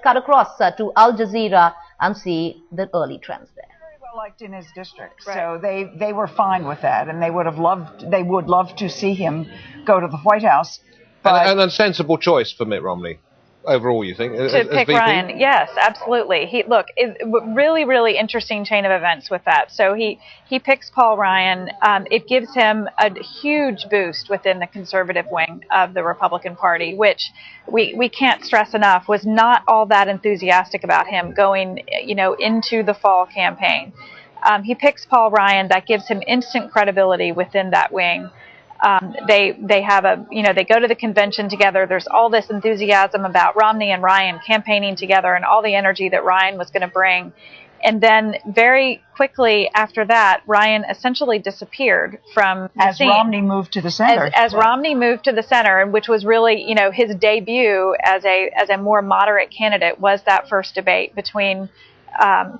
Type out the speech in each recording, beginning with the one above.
cut across to Al Jazeera and see the early trends there. Very well liked in his district, so they were fine with that, and they would love to see him go to the White House. And a sensible choice for Mitt Romney. Overall, you think? To pick Ryan, yes, absolutely. Really interesting chain of events with that. So he picks Paul Ryan. It gives him a huge boost within the conservative wing of the Republican Party, which we can't stress enough was not all that enthusiastic about him going, into the fall campaign. He picks Paul Ryan. That gives him instant credibility within that wing. They have they go to the convention together. There's all this enthusiasm about Romney and Ryan campaigning together and all the energy that Ryan was going to bring. And then very quickly after that, Ryan essentially disappeared from the scene. Romney moved to the center. As Romney moved to the center, and which was really, his debut as a more moderate candidate was that first debate between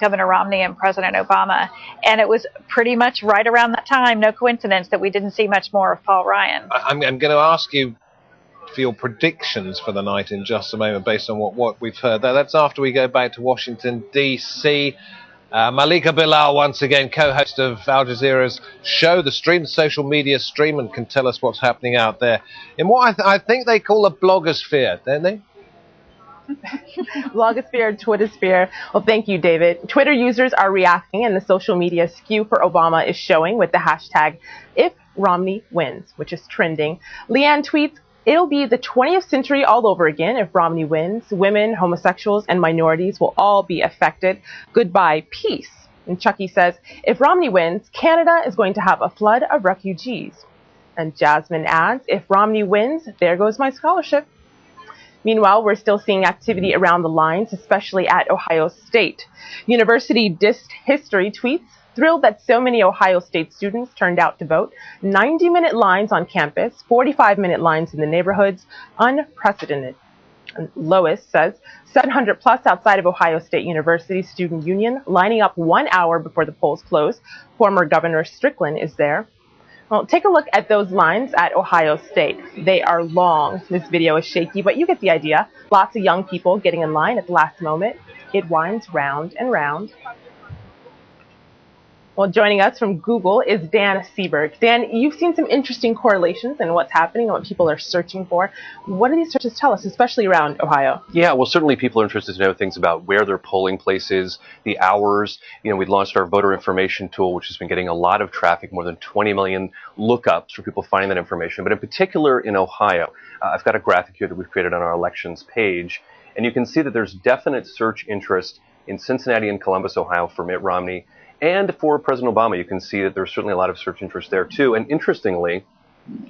Governor Romney and President Obama. And it was pretty much right around that time, no coincidence, that we didn't see much more of Paul Ryan. I'm going to ask you for your predictions for the night in just a moment based on what we've heard there. That's after we go back to Washington, D.C. Malika Bilal, once again, co-host of Al Jazeera's show, the stream, the social media stream, and can tell us what's happening out there in what I think they call a blogosphere, don't they? Blogosphere, Twittersphere. Well, thank you, David. Twitter users are reacting, and the social media skew for Obama is showing with the hashtag If Romney Wins, which is trending. Leanne tweets, "It'll be the 20th century all over again if Romney wins. Women, homosexuals, and minorities will all be affected. Goodbye, peace." And Chucky says, "If Romney wins, Canada is going to have a flood of refugees." And Jasmine adds, "If Romney wins, there goes my scholarship." Meanwhile, we're still seeing activity around the lines, especially at Ohio State. University Dist History tweets, "Thrilled that so many Ohio State students turned out to vote. 90-minute lines on campus, 45-minute lines in the neighborhoods, unprecedented." And Lois says, 700 plus outside of Ohio State University Student Union, lining up 1 hour before the polls close. Former Governor Strickland is there. Well, take a look at those lines at Ohio State. They are long. This video is shaky, but you get the idea. Lots of young people getting in line at the last moment. It winds round and round. Well, joining us from Google is Dan Seberg. Dan, you've seen some interesting correlations in what's happening and what people are searching for. What do these searches tell us, especially around Ohio? Yeah, well, certainly people are interested to know things about where their polling place is, the hours. We launched our voter information tool, which has been getting a lot of traffic, more than 20 million lookups for people finding that information. But in particular in Ohio, I've got a graphic here that we've created on our elections page, and you can see that there's definite search interest in Cincinnati and Columbus, Ohio for Mitt Romney. And for President Obama, you can see that there's certainly a lot of search interest there, too. And interestingly,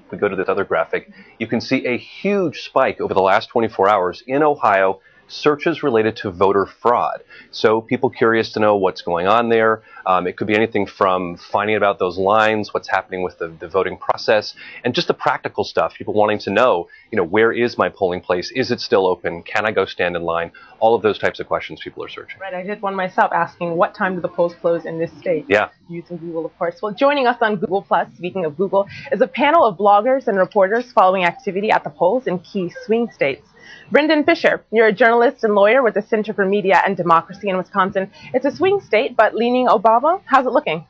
if we go to this other graphic, you can see a huge spike over the last 24 hours in Ohio, searches related to voter fraud. So people curious to know what's going on there. It could be anything from finding about those lines, what's happening with the voting process, and just the practical stuff. People wanting to know, where is my polling place? Is it still open? Can I go stand in line? All of those types of questions people are searching. Right, I did one myself asking what time do the polls close in this state? Yeah. Using Google, of course. Well, joining us on Google+, speaking of Google, is a panel of bloggers and reporters following activity at the polls in key swing states. Brendan Fisher, you're a journalist and lawyer with the Center for Media and Democracy in Wisconsin. It's a swing state, but leaning Obama. How's it looking?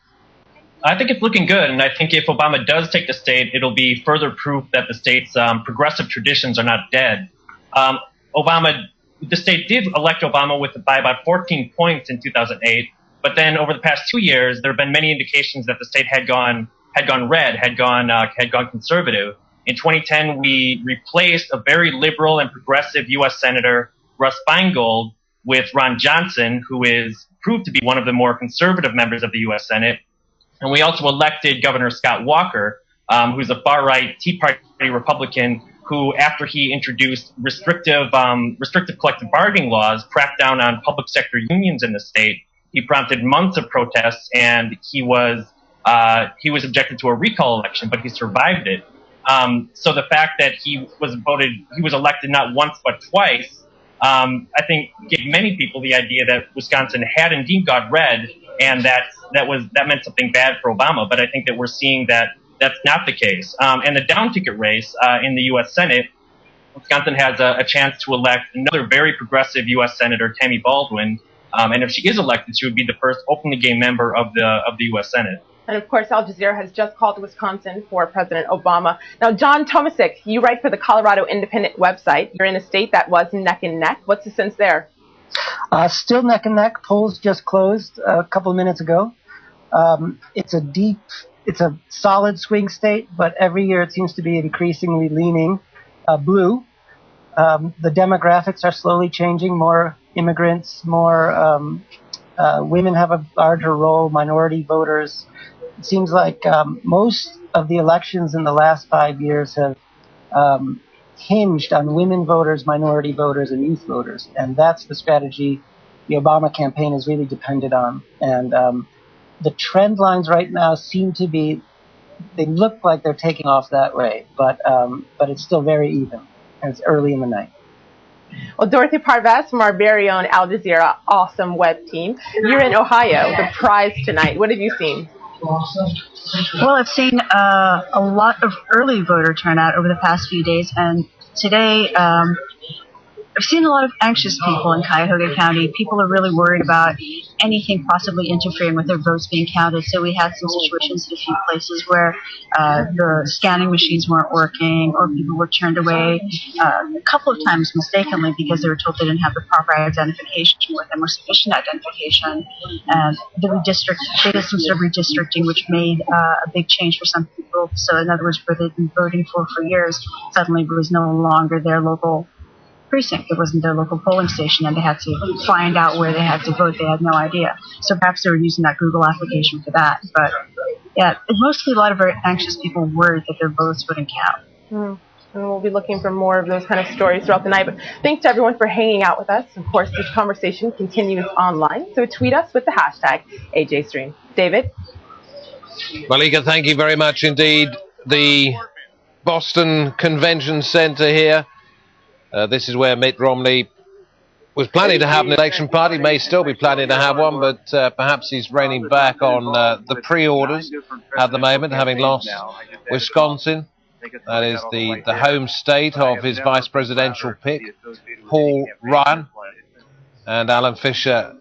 I think it's looking good, and I think if Obama does take the state, it'll be further proof that the state's progressive traditions are not dead. The state did elect Obama by about 14 points in 2008, but then over the past 2 years, there have been many indications that the state had gone red, had gone conservative. In 2010, we replaced a very liberal and progressive U.S. Senator, Russ Feingold, with Ron Johnson, who is proved to be one of the more conservative members of the U.S. Senate. And we also elected Governor Scott Walker, who's a far-right Tea Party Republican, who, after he introduced restrictive collective bargaining laws, cracked down on public sector unions in the state, he prompted months of protests, and he was objected to a recall election, but he survived it. So the fact that he was elected not once but twice, I think gave many people the idea that Wisconsin had indeed gone red, and that meant something bad for Obama. But I think that we're seeing that that's not the case. And the down ticket race in the U.S. Senate, Wisconsin has a chance to elect another very progressive U.S. Senator, Tammy Baldwin. And if she is elected, she would be the first openly gay member of the U.S. Senate. And of course, Al Jazeera has just called Wisconsin for President Obama. Now, John Tomasic, you write for the Colorado Independent website. You're in a state that was neck and neck. What's the sense there? Still neck and neck. Polls just closed a couple of minutes ago. It's a solid swing state, but every year it seems to be increasingly leaning blue. The demographics are slowly changing. More immigrants, more women have a larger role, minority voters. It seems like most of the elections in the last 5 years have hinged on women voters, minority voters, and youth voters. And that's the strategy the Obama campaign is really dependent on. And the trend lines right now seem to be, they look like they're taking off that way, but it's still very even, and it's early in the night. Well, Dorothy Parvez from our very own Al Jazeera awesome web team. You're in Ohio, the prize tonight. What have you seen? Well, I've seen a lot of early voter turnout over the past few days, and today I've seen a lot of anxious people in Cuyahoga County. People are really worried about anything possibly interfering with their votes being counted. So we had some situations in a few places where the scanning machines weren't working, or people were turned away a couple of times mistakenly because they were told they didn't have the proper identification with them or sufficient identification. They did some sort of redistricting, which made a big change for some people. So in other words, where they'd been voting for years, suddenly it was no longer their local precinct. It wasn't their local polling station, and they had to find out where they had to vote. They had no idea. So perhaps they were using that Google application for that. But yeah, mostly a lot of very anxious people worried that their votes wouldn't count. And we'll be looking for more of those kind of stories throughout the night. But thanks to everyone for hanging out with us. Of course, this conversation continues online, so tweet us with the hashtag AJStream. David? Malika, thank you very much indeed. The Boston Convention Center here. This is where Mitt Romney was planning to have an election party, may still be planning to have one, but perhaps he's reining back on the pre-orders at the moment, having lost Wisconsin. That is the home state of his vice presidential pick, Paul Ryan. And Alan Fisher,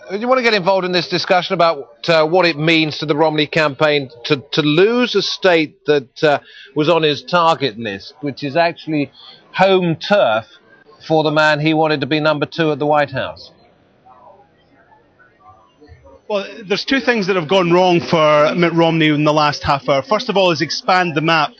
do you want to get involved in this discussion about what it means to the Romney campaign to lose a state that was on his target list, which is actually home turf for the man he wanted to be number 2 at the White House? Well, there's two things that have gone wrong for Mitt Romney in the last half hour. First of all, his expand the map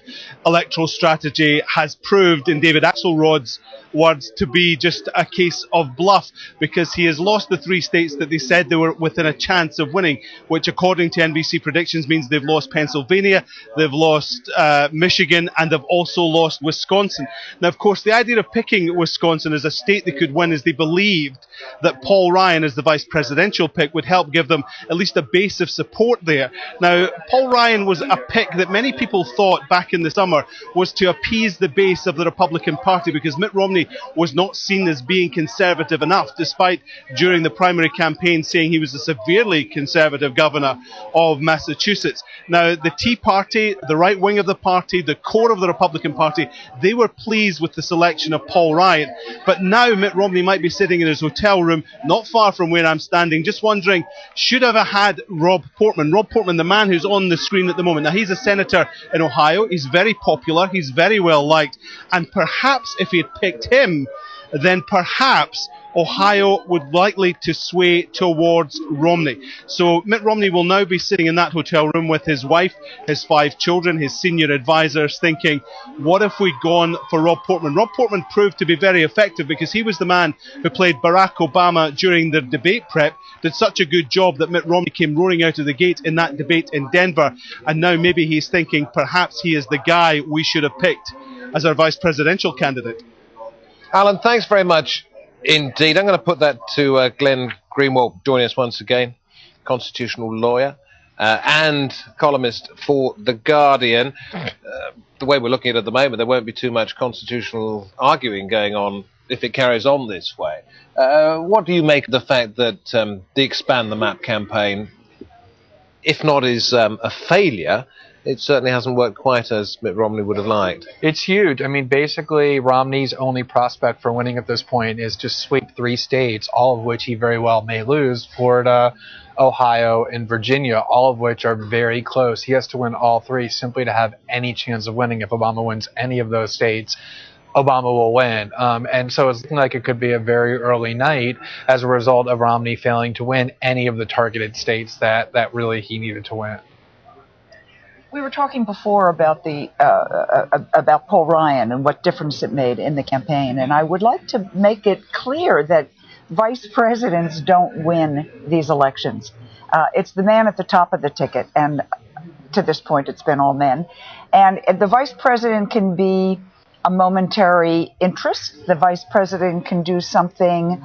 electoral strategy has proved, in David Axelrod's words, to be just a case of bluff, because he has lost the 3 states that they said they were within a chance of winning, which according to NBC predictions means they've lost Pennsylvania, they've lost Michigan, and they've also lost Wisconsin. Now, of course, the idea of picking Wisconsin as a state they could win is they believed that Paul Ryan as the vice presidential pick would help give them at least a base of support there. Now, Paul Ryan was a pick that many people thought back in the summer was to appease the base of the Republican Party, because Mitt Romney was not seen as being conservative enough, despite during the primary campaign saying he was a severely conservative governor of Massachusetts. Now, the Tea Party, the right wing of the party, the core of the Republican Party, they were pleased with the selection of Paul Ryan. But now Mitt Romney might be sitting in his hotel room, not far from where I'm standing, just wondering, should I have had Rob Portman? Rob Portman, the man who's on the screen at the moment. Now, he's a senator in Ohio. He's very popular. He's very well liked. And perhaps if he had picked him, then perhaps Ohio would likely to sway towards Romney. So Mitt Romney will now be sitting in that hotel room with his wife, his 5 children, his senior advisors, thinking, what if we'd gone for Rob Portman? Rob Portman proved to be very effective because he was the man who played Barack Obama during the debate prep, did such a good job that Mitt Romney came roaring out of the gate in that debate in Denver, and now maybe he's thinking perhaps he is the guy we should have picked as our vice presidential candidate. Alan, thanks very much indeed. I'm going to put that to Glenn Greenwald, joining us once again, constitutional lawyer and columnist for The Guardian. The way we're looking at it at the moment, there won't be too much constitutional arguing going on if it carries on this way. What do you make of the fact that the Expand the Map campaign, if not is a failure, it certainly hasn't worked quite as Mitt Romney would have liked. It's huge. I mean, basically, Romney's only prospect for winning at this point is to sweep 3 states, all of which he very well may lose: Florida, Ohio, and Virginia, all of which are very close. He has to win all 3 simply to have any chance of winning. If Obama wins any of those states, Obama will win. And so it's looking like it could be a very early night as a result of Romney failing to win any of the targeted states that really he needed to win. We were talking before about about Paul Ryan and what difference it made in the campaign, and I would like to make it clear that vice presidents don't win these elections. It's the man at the top of the ticket, and to this point, it's been all men. And the vice president can be a momentary interest. The vice president can do something,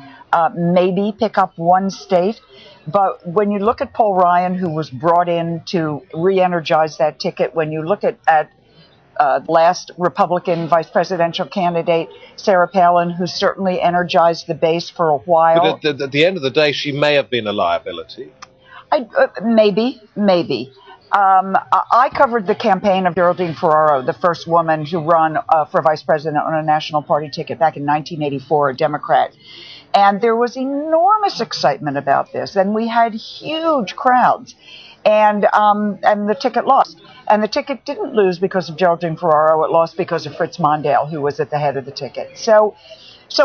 maybe pick up one state. But when you look at Paul Ryan, who was brought in to re-energize that ticket, when you look at last Republican vice presidential candidate, Sarah Palin, who certainly energized the base for a while. But at the end of the day, she may have been a liability. Maybe. I covered the campaign of Geraldine Ferraro, the first woman to run for vice president on a national party ticket back in 1984, a Democrat. And there was enormous excitement about this, and we had huge crowds, and the ticket lost. And the ticket didn't lose because of Geraldine Ferraro; it lost because of Fritz Mondale, who was at the head of the ticket. So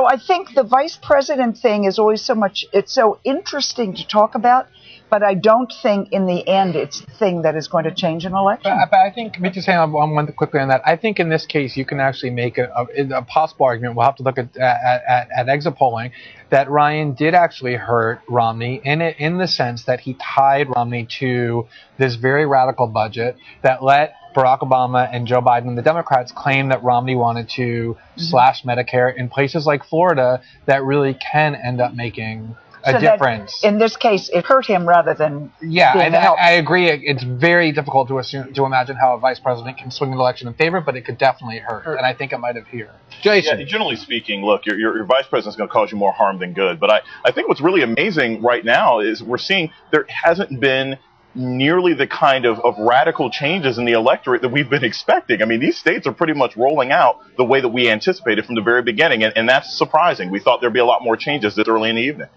I think the vice president thing is always it's so interesting to talk about, but I don't think in the end it's the thing that is going to change an election. But I think, just saying one quickly on that, I think in this case you can actually make a possible argument. We'll have to look at exit polling, that Ryan did actually hurt Romney in the sense that he tied Romney to this very radical budget that let Barack Obama and Joe Biden, the Democrats, claim that Romney wanted to slash Medicare in places like Florida that really can end up making a difference. In this case, it hurt him rather than and I agree. It's very difficult to imagine how a vice president can swing an election in favor, but it could definitely hurt, and I think it might have here. Jason, generally speaking, look, your vice president's going to cause you more harm than good. But I think what's really amazing right now is we're seeing there hasn't been nearly the kind of radical changes in the electorate that we've been expecting. I mean, these states are pretty much rolling out the way that we anticipated from the very beginning, and that's surprising. We thought there'd be a lot more changes this early in the evening.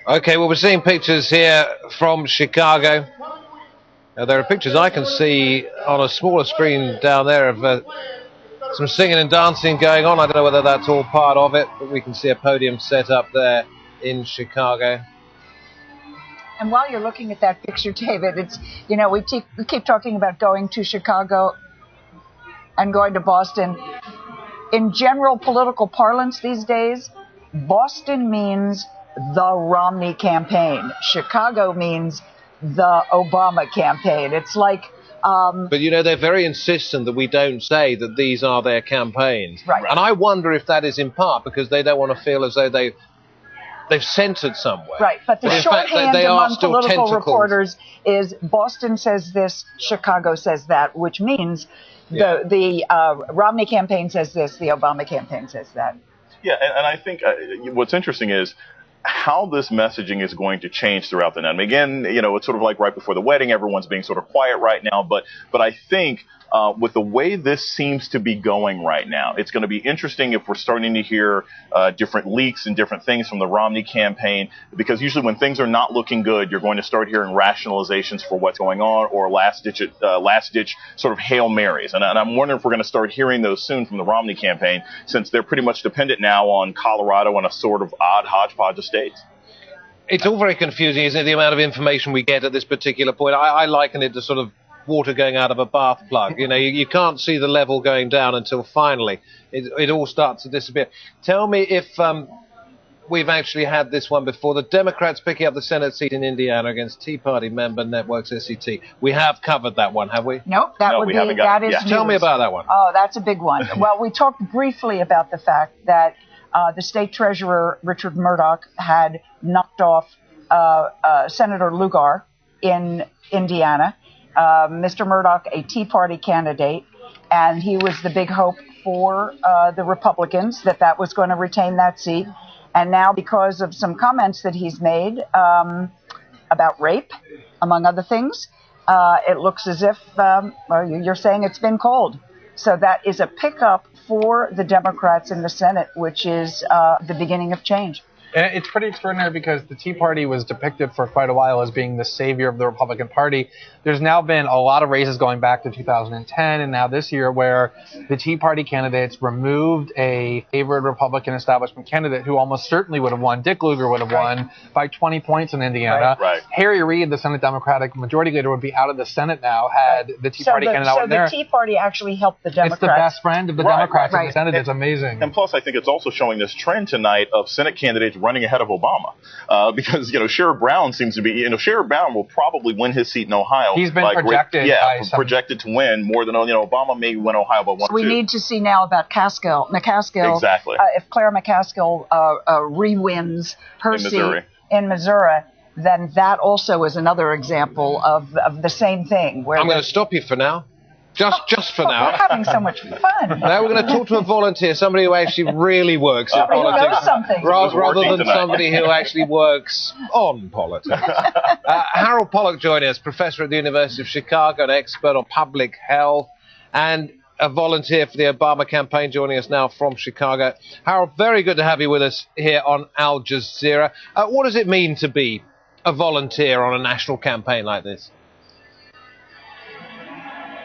Okay, well, we're seeing pictures here from Chicago. There are pictures I can see on a smaller screen down there of some singing and dancing going on. I don't know whether that's all part of it, but we can see a podium set up there in Chicago. And while you're looking at that picture, David, it's, we keep talking about going to Chicago and going to Boston. In general political parlance these days, Boston means the Romney campaign. Chicago means the Obama campaign. It's like... but, they're very insistent that we don't say that these are their campaigns. Right. And I wonder if that is in part because they don't want to feel as though they've centered somewhere. Right, but the shorthand among political reporters is Boston says this, Chicago says that, which means the Romney campaign says this, the Obama campaign says that. Yeah, and I think what's interesting is how this messaging is going to change throughout the night. I mean, again, it's sort of like right before the wedding, everyone's being sort of quiet right now, but I think with the way this seems to be going right now, it's going to be interesting if we're starting to hear different leaks and different things from the Romney campaign, because usually when things are not looking good, you're going to start hearing rationalizations for what's going on or last-ditch sort of Hail Marys. And I'm wondering if we're going to start hearing those soon from the Romney campaign, since they're pretty much dependent now on Colorado and a sort of odd hodgepodge of states. It's all very confusing, isn't it, the amount of information we get at this particular point. I liken it to sort of water going out of a bath plug. You can't see the level going down until finally it all starts to disappear. Tell me if we've actually had this one before. The Democrats picking up the Senate seat in Indiana against Tea Party member Network's SET. We have covered that one, have we? Nope, that is news. Tell me about that one. Oh, that's a big one. Well, we talked briefly about the fact that the state treasurer, Richard Murdoch, had knocked off Senator Lugar in Indiana. Mr. Murdoch, a Tea Party candidate, and he was the big hope for the Republicans that was going to retain that seat. And now, because of some comments that he's made about rape, among other things, it looks as if you're saying it's been called. So that is a pickup for the Democrats in the Senate, which is the beginning of change. And it's pretty extraordinary because the Tea Party was depicted for quite a while as being the savior of the Republican Party. There's now been a lot of races going back to 2010 and now this year where the Tea Party candidates removed a favored Republican establishment candidate who almost certainly would have won. Dick Lugar would have won by 20 points in Indiana. Right. Harry Reid, the Senate Democratic Majority Leader, would be out of the Senate now had the Tea Party candidate out there. So the Tea Party actually helped the Democrats. It's the best friend of the Democrats in the Senate. It's amazing. And plus, I think it's also showing this trend tonight of Senate candidates running ahead of Obama, because Sherrod Brown seems to be, Sherrod Brown will probably win his seat in Ohio. He's been projected, projected to win more than Obama may win Ohio by 1 or 2. We need to see now about McCaskill. Exactly. If Claire McCaskill re-wins her seat in Missouri, then that also is another example of the same thing. Where I'm going to stop you for now. Just for now. We're having so much fun. Now we're going to talk to a volunteer, somebody who actually really works in politics, rather than somebody who actually works on politics. Harold Pollack joining us, professor at the University of Chicago, an expert on public health, and a volunteer for the Obama campaign, joining us now from Chicago. Harold, very good to have you with us here on Al Jazeera. What does it mean to be a volunteer on a national campaign like this?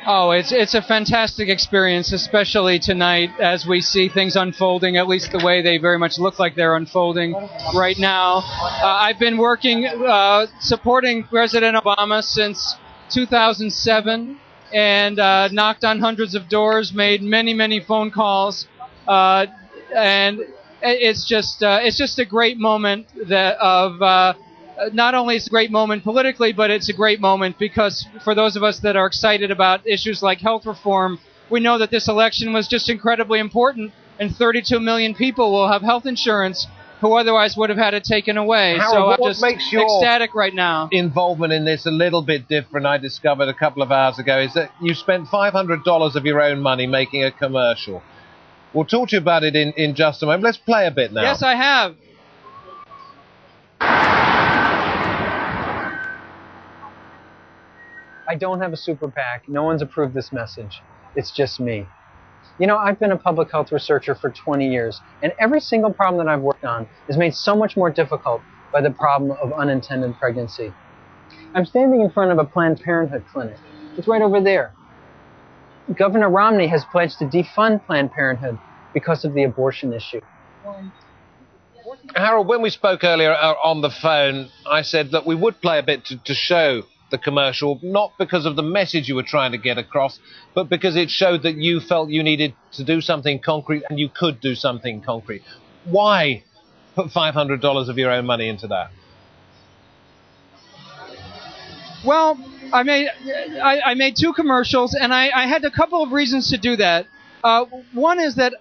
Oh, it's a fantastic experience, especially tonight as we see things unfolding, at least the way they very much look like they're unfolding right now. I've been working, supporting President Obama since 2007 and knocked on hundreds of doors, made many phone calls, and it's just a great moment not only it's a great moment politically, but it's a great moment because for those of us that are excited about issues like health reform, we know that this election was just incredibly important, and 32 million people will have health insurance who otherwise would have had it taken away. Harold, so I'm just makes your ecstatic right now. Involvement in this a little bit different, I discovered a couple of hours ago, is that you spent $500 of your own money making a commercial. We'll talk to you about it in just a moment. Let's play a bit now. Yes, I have. I don't have a super PAC. No one's approved this message. It's just me. I've been a public health researcher for 20 years, and every single problem that I've worked on is made so much more difficult by the problem of unintended pregnancy. I'm standing in front of a Planned Parenthood clinic. It's right over there. Governor Romney has pledged to defund Planned Parenthood because of the abortion issue. Harold, when we spoke earlier on the phone, I said that we would play a bit to show the commercial, not because of the message you were trying to get across, but because it showed that you felt you needed to do something concrete and you could do something concrete. Why put $500 of your own money into that? Well, I made two commercials, and I had a couple of reasons to do that. One is that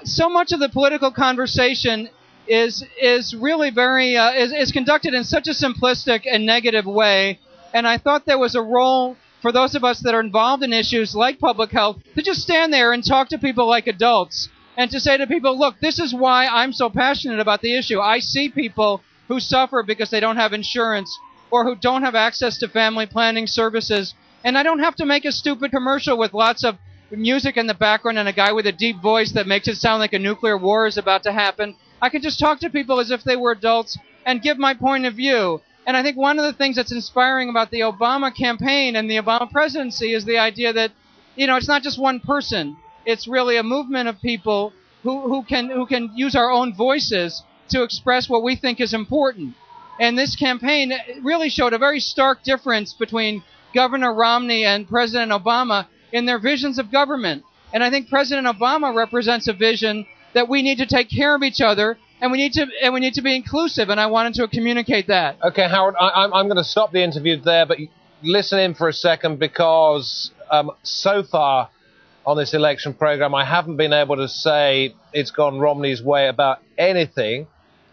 so much of the political conversation is really is conducted in such a simplistic and negative way. And I thought there was a role for those of us that are involved in issues like public health to just stand there and talk to people like adults and to say to people, look, this is why I'm so passionate about the issue. I see people who suffer because they don't have insurance or who don't have access to family planning services. And I don't have to make a stupid commercial with lots of music in the background and a guy with a deep voice that makes it sound like a nuclear war is about to happen. I can just talk to people as if they were adults and give my point of view. And I think one of the things that's inspiring about the Obama campaign and the Obama presidency is the idea that, it's not just one person. It's really a movement of people who can use our own voices to express what we think is important. And this campaign really showed a very stark difference between Governor Romney and President Obama in their visions of government. And I think President Obama represents a vision that we need to take care of each other. And we need to be inclusive, and I wanted to communicate that. Okay, Harold, I'm going to stop the interview there, but listen in for a second because so far on this election program, I haven't been able to say it's gone Romney's way about anything.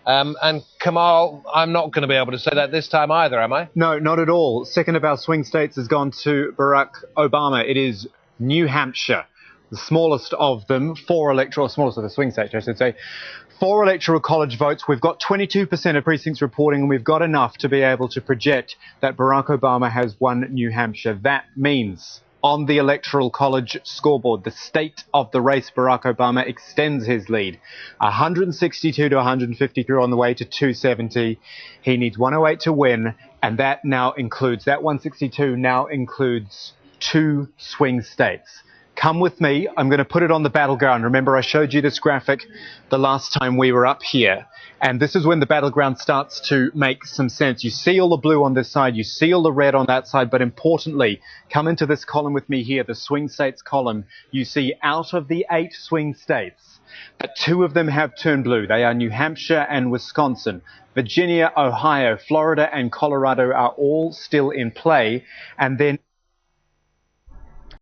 And Kamal, I'm not going to be able to say that this time either, am I? No, not at all. Second of our swing states has gone to Barack Obama. It is New Hampshire. The smallest of them, smallest of the swing states, I should say. 4 electoral college votes. We've got 22% of precincts reporting, and we've got enough to be able to project that Barack Obama has won New Hampshire. That means on the electoral college scoreboard, the state of the race, Barack Obama extends his lead. 162 to 153 on the way to 270. He needs 108 to win, and that 162 now includes 2 swing states. Come with me. I'm going to put it on the battleground. Remember, I showed you this graphic the last time we were up here. And this is when the battleground starts to make some sense. You see all the blue on this side. You see all the red on that side. But importantly, come into this column with me here, the swing states column. You see out of the 8 swing states, but 2 of them have turned blue. They are New Hampshire and Wisconsin. Virginia, Ohio, Florida, and Colorado are all still in play. And then